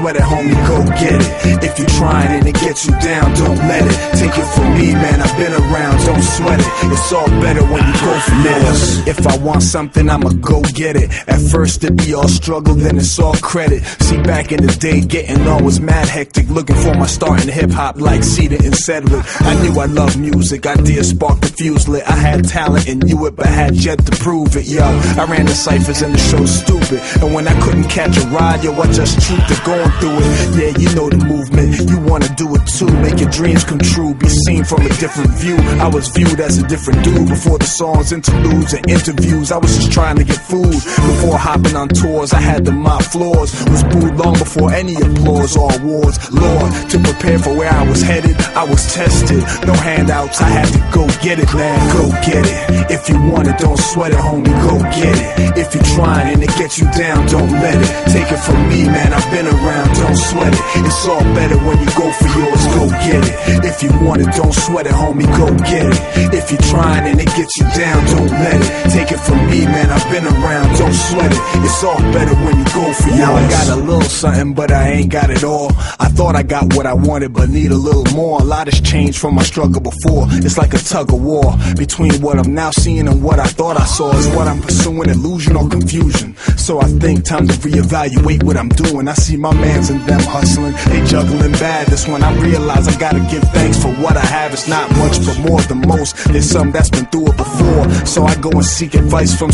sweat it, homie, go get it. If you're trying and it gets you down, don't let it. Take it from me, man, I've been around, don't sweat it. It's all better when you go for yours. If I want something, I'ma go get it. At first it be all struggle, then it's all credit. See, back in the day, getting on was mad hectic. Looking for my start in hip-hop like Cedar and Sedgwick. I knew I loved music, ideas sparked the fuse lit. I had talent and knew it, but had yet to prove it, yo. I ran the ciphers and the show stupid. And when I couldn't catch a ride, yo, I just trooped it, going through it. Yeah, you know the movement, you wanna do it too. Make your dreams come true, be seen from a different view. I was viewed as a different dude before the songs, interludes, and interviews. I was just trying to get food. Before hopping on tours, I had to mop floors. Was booed long before any applause or awards. Lord, to prepare for where I was headed, I was tested. No handouts, I had to go get it, man, go get it. If you want it, don't sweat it, homie, go get it. If you're trying and it gets you down, don't let it. Take it from me, man, I've been around, don't sweat it. It's all better when you go for yours, go get it. If you want it, don't sweat it, homie, go get it. If you're trying and it gets you down, don't let it. Take it from me, man, I've been around, don't sweat it. It's all better when you go for yours. Now I got a little something, but I ain't got it all. I thought I got what I wanted, but need a little more. A lot has changed from my struggle before. It's like a tug of war between what I'm now seeing and what I thought I saw. Is what I'm pursuing illusion or confusion? So I think time to reevaluate what I'm doing. I see my mans and them hustling, they juggling bad. That's when I realize I gotta give thanks for what I have. It's not much, but more than most. There's some that's been through it before, so I go and seek advice from